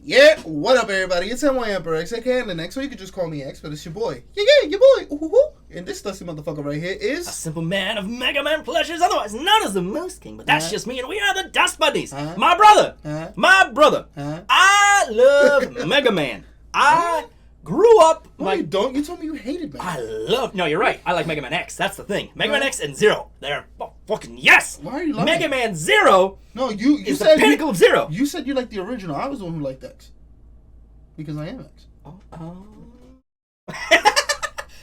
Yeah, what up, everybody? It's NY Emperor X, aka the next, or you could just call me X, but it's your boy. Yeah, your boy. Ooh. And this dusty motherfucker right here is a simple man of Megaman pleasures, otherwise known as the Moose King. But that's just me, and we are the Dust Budnies. My brother. I love Megaman. I grew up. No, you don't. You told me you hated Megaman. I love. No, you're right. I like Megaman X. That's the thing. Megaman X and Zero. They're fucking yes. Why are you loving Megaman Zero? No, you is said the pinnacle of Zero. You said you liked the original. I was the one who liked X because I am X. Oh.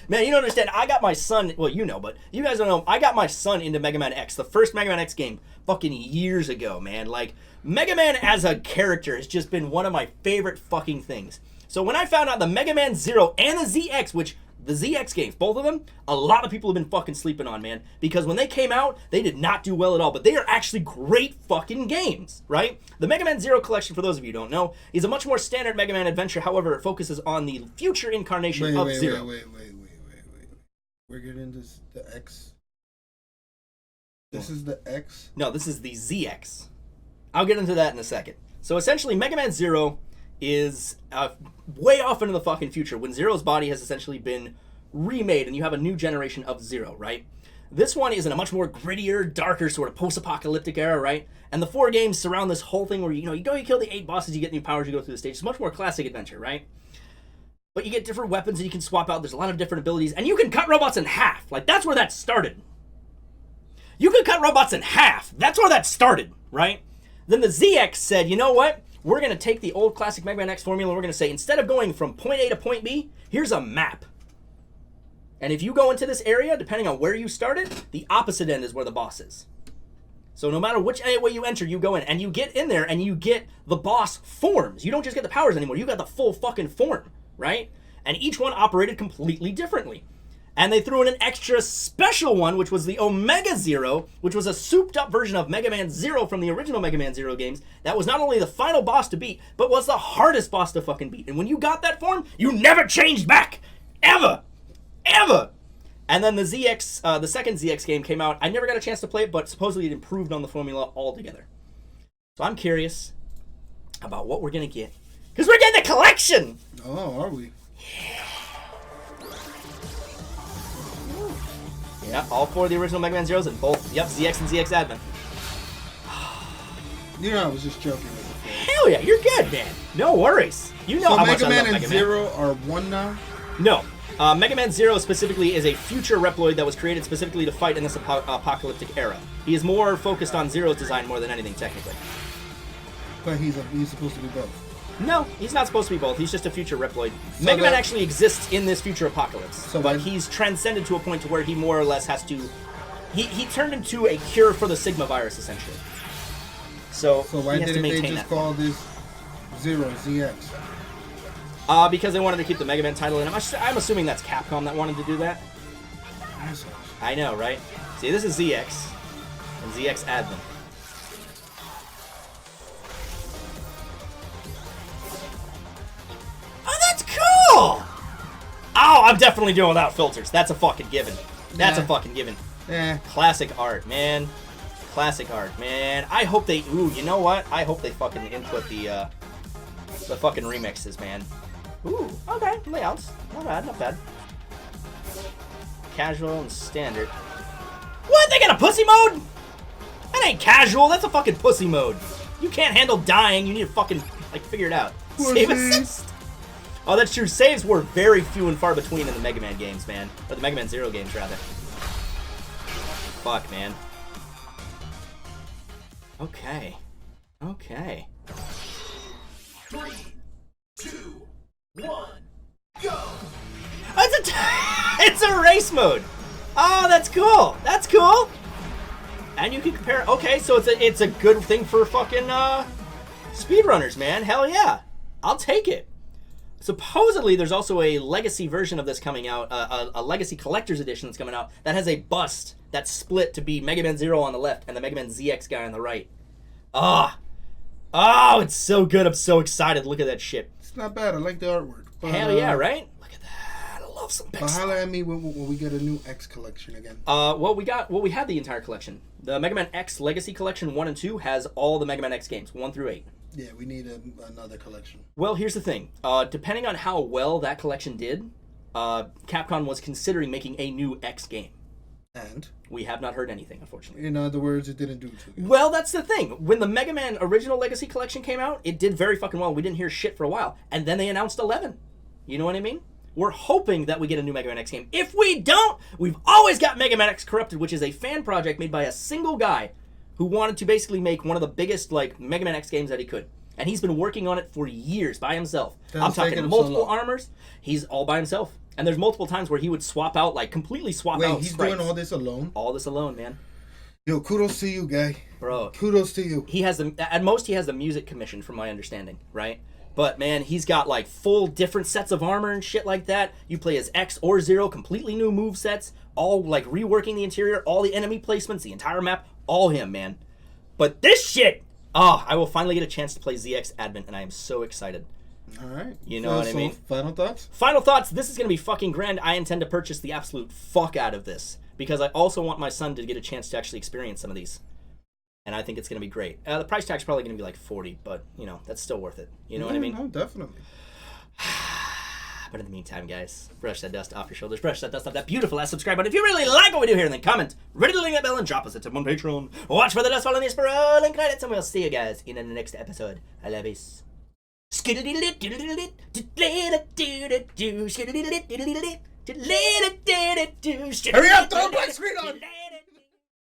Man, you don't understand. I got my son. Well, you know, but you guys don't know. I got my son into Mega Man X, the first Mega Man X game, fucking years ago, man. Like, Mega Man as a character has just been one of my favorite fucking things. So when I found out the Mega Man Zero and the ZX, which the ZX games, both of them, a lot of people have been fucking sleeping on, man. Because when they came out, they did not do well at all. But they are actually great fucking games, right? The Mega Man Zero collection, for those of you who don't know, is a much more standard Mega Man adventure. However, it focuses on the future incarnation of Zero. Wait. We're getting this the X. This is the X? No, this is the ZX. I'll get into that in a second. So essentially, Mega Man Zero is way off into the fucking future when Zero's body has essentially been remade and you have a new generation of Zero, right? This one is in a much more grittier, darker sort of post-apocalyptic era, right? And the 4 games surround this whole thing where, you kill the 8 bosses, you get new powers, you go through the stage. It's much more classic adventure, right? But you get different weapons and you can swap out. There's a lot of different abilities. And you can cut robots in half. Like, that's where that started. You can cut robots in half. That's where that started, right? Then the ZX said, you know what? We're going to take the old classic Mega Man X formula. We're going to say, instead of going from point A to point B, here's a map. And if you go into this area, depending on where you started, the opposite end is where the boss is. So no matter which way you enter, you go in. And you get in there and you get the boss forms. You don't just get the powers anymore. You got the full fucking form. Right? And each one operated completely differently. And they threw in an extra special one, which was the Omega Zero, which was a souped up version of Mega Man Zero from the original Mega Man Zero games. That was not only the final boss to beat, but was the hardest boss to fucking beat. And when you got that form, you never changed back. Ever. Ever. And then the ZX, the second ZX game came out. I never got a chance to play it, but supposedly it improved on the formula altogether. So I'm curious about what we're going to get. Because we're getting the collection! Oh, are we? Yeah, all 4 of the original Mega Man Zeros and both, ZX and ZX Advent. You know, I was just joking. Hell yeah, you're good, man. No worries. You know how much I love Mega Man. Mega Man and Zero are one now? No. Mega Man Zero specifically is a future Reploid that was created specifically to fight in this apocalyptic era. He is more focused on Zero's design more than anything, technically. But he's supposed to be both. No, he's not supposed to be both. He's just a future Reploid. So Mega Man actually exists in this future apocalypse. But he's transcended to a point to where he more or less has to... He turned into a cure for the Sigma virus, essentially. So why didn't they just call this Zero, ZX? Because they wanted to keep the Mega Man title in. I'm assuming that's Capcom that wanted to do that. I know, right? See, this is ZX. And ZX Advent. Oh, I'm definitely doing without filters. That's a fucking given. That's a fucking given. Classic art, man. Classic art, man. I hope they... Ooh, you know what? I hope they fucking input the fucking remixes, man. Ooh, okay. Layouts. Not bad, not bad. Casual and standard. What? They got a pussy mode? That ain't casual. That's a fucking pussy mode. You can't handle dying. You need to fucking, figure it out. Save assist. Oh, that's true. Saves were very few and far between in the Mega Man games, man. Or the Mega Man Zero games, rather. Fuck, man. Okay. Okay. 3, 2, 1, go! It's a race mode! Oh, that's cool! That's cool! And you can compare... Okay, so it's a good thing for fucking, speedrunners, man. Hell yeah. I'll take it. Supposedly, there's also a legacy version of this coming out, a legacy collector's edition that's coming out that has a bust that's split to be Mega Man Zero on the left and the Mega Man ZX guy on the right. Oh, it's so good. I'm so excited. Look at that shit. It's not bad. I like the artwork. But, hell yeah, right? Look at that. I love some pixels. Holla at me when we get a new X collection again. We had the entire collection. The Mega Man X Legacy Collection 1 and 2 has all the Mega Man X games, 1 through 8. Yeah, we need another collection. Well, here's the thing. Depending on how well that collection did, Capcom was considering making a new X game. And? We have not heard anything, unfortunately. In other words, it didn't do too good. Well, that's the thing. When the Mega Man Original Legacy Collection came out, it did very fucking well. We didn't hear shit for a while. And then they announced 11. You know what I mean? We're hoping that we get a new Mega Man X game. If we don't, we've always got Mega Man X Corrupted, which is a fan project made by a single guy who wanted to basically make one of the biggest like Mega Man X games that he could. And he's been working on it for years by himself. I'm talking multiple armors. He's all by himself. And there's multiple times where he would swap out, like completely swap out he's sprites. doing all this alone? All this alone, man. Yo, kudos to you, guy. Bro. Kudos to you. He has at most he has the music commission from my understanding, right? But man, he's got like full different sets of armor and shit like that. You play as X or Zero, completely new move sets, all like reworking the interior, all the enemy placements, the entire map, all him, man. But this shit, I will finally get a chance to play ZX Advent, and I am so excited. All right. You know what I mean? Final thoughts? Final thoughts. This is going to be fucking grand. I intend to purchase the absolute fuck out of this because I also want my son to get a chance to actually experience some of these. And I think it's going to be great. The price tag's probably going to be like $40, but, you know, that's still worth it. You know what I mean? No, definitely. But in the meantime, guys, brush that dust off your shoulders. Brush that dust off that beautiful ass subscribe button. If you really like what we do here, then comment, ready to ring that bell, and drop us a tip on Patreon. Watch for the dust fall on the Esperol and credits, and we'll see you guys in the next episode. I love you. Hurry up, throw a black screen on!